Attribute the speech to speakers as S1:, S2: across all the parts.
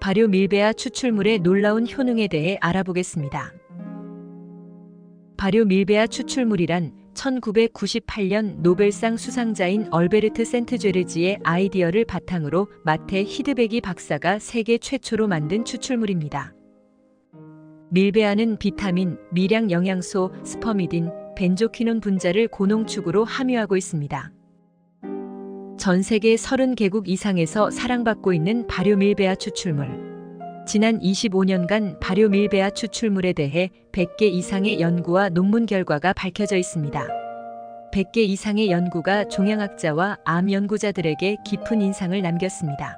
S1: 발효 밀베아 추출물의 놀라운 효능에 대해 알아보겠습니다. 발효 밀베아 추출물이란 1998년 노벨상 수상자인 얼베르트 센트죄르지의 아이디어를 바탕으로 마테 히드베기 박사가 세계 최초로 만든 추출물입니다. 밀베아는 비타민, 미량 영양소, 스퍼미딘, 벤조퀴논 분자를 고농축으로 함유하고 있습니다. 전 세계 30개국 이상에서 사랑받고 있는 발효 밀베아 추출물. 지난 25년간 발효 밀베아 추출물에 대해 100개 이상의 연구와 논문 결과가 밝혀져 있습니다. 100개 이상의 연구가 종양학자와 암 연구자들에게 깊은 인상을 남겼습니다.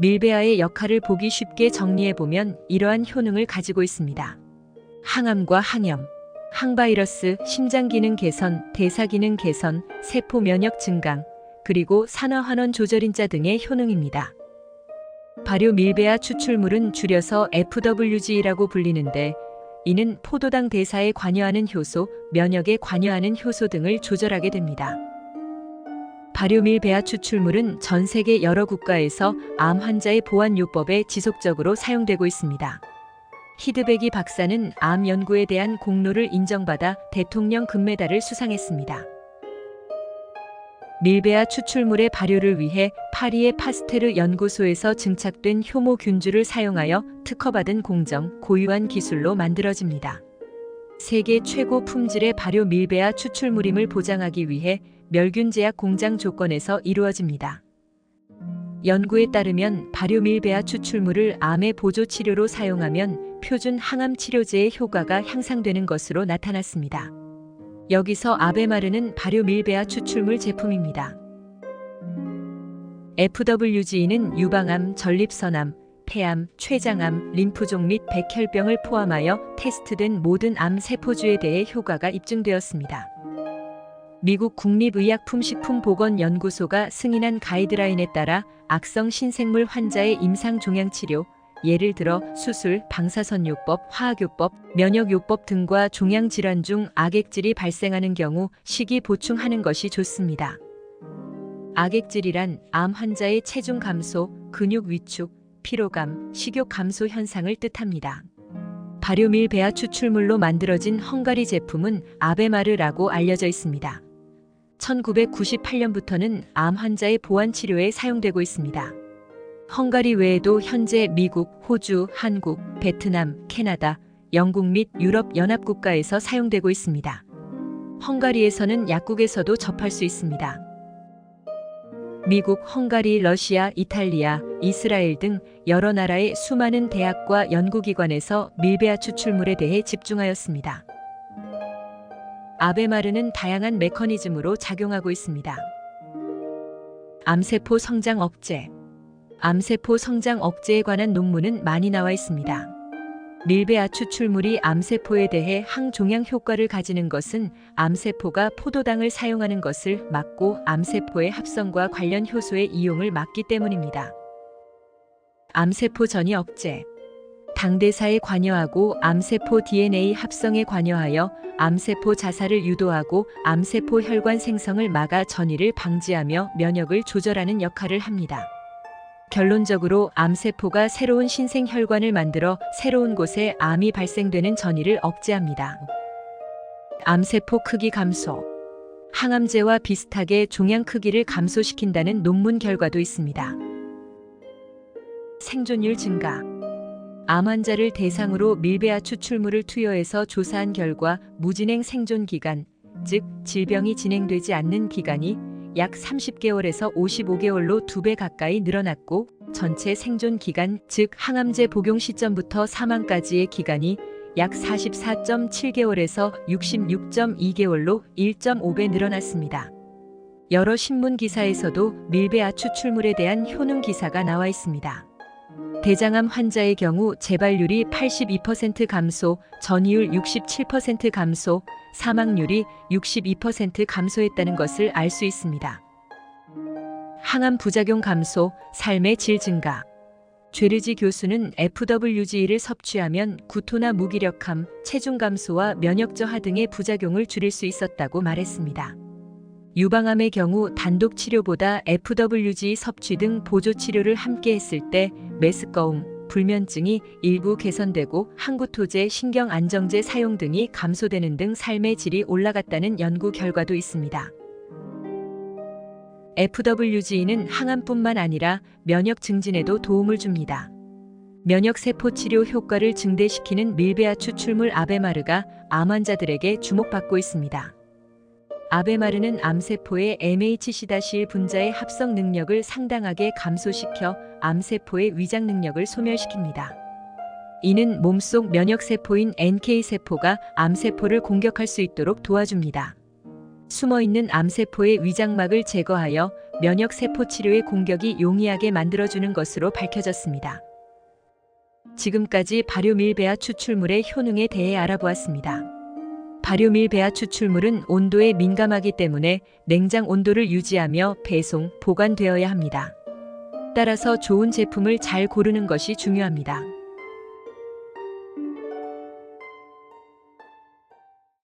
S1: 밀베아의 역할을 보기 쉽게 정리해보면 이러한 효능을 가지고 있습니다. 항암과 항염, 항바이러스, 심장기능 개선, 대사기능 개선, 세포 면역 증강, 그리고 산화환원 조절인자 등의 효능입니다. 발효 밀베아 추출물은 줄여서 FWG라고 불리는데, 이는 포도당 대사에 관여하는 효소, 면역에 관여하는 효소 등을 조절하게 됩니다. 발효 밀베아 추출물은 전 세계 여러 국가에서 암 환자의 보안요법에 지속적으로 사용되고 있습니다. 히드베기 박사는 암 연구에 대한 공로를 인정받아 대통령 금메달을 수상했습니다. 밀베아 추출물의 발효를 위해 파리의 파스테르 연구소에서 증착된 효모균주를 사용하여 특허받은 공정, 고유한 기술로 만들어집니다. 세계 최고 품질의 발효 밀베아 추출물임을 보장하기 위해 멸균 제약 공장 조건에서 이루어집니다. 연구에 따르면 발효 밀베아 추출물을 암의 보조 치료로 사용하면 표준 항암 치료제의 효과가 향상되는 것으로 나타났습니다. 여기서 아베마르는 발효 밀베아 추출물 제품입니다. FWG는 유방암, 전립선암, 폐암, 췌장암, 림프종 및 백혈병을 포함하여 테스트된 모든 암 세포주에 대해 효과가 입증되었습니다. 미국 국립의약품식품보건연구소가 승인한 가이드라인에 따라 악성 신생물 환자의 임상 종양치료, 예를 들어 수술, 방사선요법, 화학요법, 면역요법 등과 종양질환 중 악액질이 발생하는 경우 식이 보충하는 것이 좋습니다. 악액질이란 암 환자의 체중 감소, 근육 위축, 피로감, 식욕 감소 현상을 뜻합니다. 발효 밀베아 추출물로 만들어진 헝가리 제품은 아베마르라고 알려져 있습니다. 1998년부터는 암 환자의 보완 치료에 사용되고 있습니다. 헝가리 외에도 현재 미국, 호주, 한국, 베트남, 캐나다, 영국 및 유럽 연합 국가에서 사용되고 있습니다. 헝가리에서는 약국에서도 접할 수 있습니다. 미국, 헝가리, 러시아, 이탈리아, 이스라엘 등 여러 나라의 수많은 대학과 연구기관에서 밀베아 추출물에 대해 집중하였습니다. 아베마르는 다양한 메커니즘으로 작용하고 있습니다. 암세포 성장 억제. 암세포 성장 억제에 관한 논문은 많이 나와 있습니다. 밀베아 추출물이 암세포에 대해 항종양 효과를 가지는 것은 암세포가 포도당을 사용하는 것을 막고 암세포의 합성과 관련 효소의 이용을 막기 때문입니다. 암세포 전이 억제. 당대사에 관여하고 암세포 DNA 합성에 관여하여 암세포 자살을 유도하고 암세포 혈관 생성을 막아 전이를 방지하며 면역을 조절하는 역할을 합니다. 결론적으로 암세포가 새로운 신생혈관을 만들어 새로운 곳에 암이 발생되는 전이를 억제합니다. 암세포 크기 감소. 항암제와 비슷하게 종양 크기를 감소시킨다는 논문 결과도 있습니다. 생존율 증가. 암 환자를 대상으로 밀베아 추출물을 투여해서 조사한 결과 무진행 생존 기간, 즉 질병이 진행되지 않는 기간이 약 30개월에서 55개월로 2배 가까이 늘어났고, 전체 생존 기간, 즉 항암제 복용 시점부터 사망까지의 기간이 약 44.7개월에서 66.2개월로 1.5배 늘어났습니다. 여러 신문 기사에서도 밀베아 추출물에 대한 효능 기사가 나와 있습니다. 대장암 환자의 경우 재발률이 82% 감소, 전이율 67% 감소, 사망률이 62% 감소했다는 것을 알 수 있습니다. 항암 부작용 감소, 삶의 질 증가. 죄르지 교수는 FWG를 섭취하면 구토나 무기력함, 체중 감소와 면역 저하 등의 부작용을 줄일 수 있었다고 말했습니다. 유방암의 경우 단독 치료보다 FWG 섭취 등 보조 치료를 함께 했을 때 메스꺼움, 불면증이 일부 개선되고 항구토제, 신경안정제 사용 등이 감소되는 등 삶의 질이 올라갔다는 연구 결과도 있습니다. FWG는 항암뿐만 아니라 면역 증진에도 도움을 줍니다. 면역세포 치료 효과를 증대시키는 밀베아 추출물 아베마르가 암 환자들에게 주목받고 있습니다. 아베마르는 암세포의 MHC-1 분자의 합성 능력을 상당하게 감소시켜 암세포의 위장 능력을 소멸시킵니다. 이는 몸속 면역세포인 NK세포가 암세포를 공격할 수 있도록 도와줍니다. 숨어있는 암세포의 위장막을 제거하여 면역세포 치료의 공격이 용이하게 만들어주는 것으로 밝혀졌습니다. 지금까지 발효밀베아 추출물의 효능에 대해 알아보았습니다. 발효밀베아 추출물은 온도에 민감하기 때문에 냉장 온도를 유지하며 배송, 보관되어야 합니다. 따라서 좋은 제품을 잘 고르는 것이 중요합니다.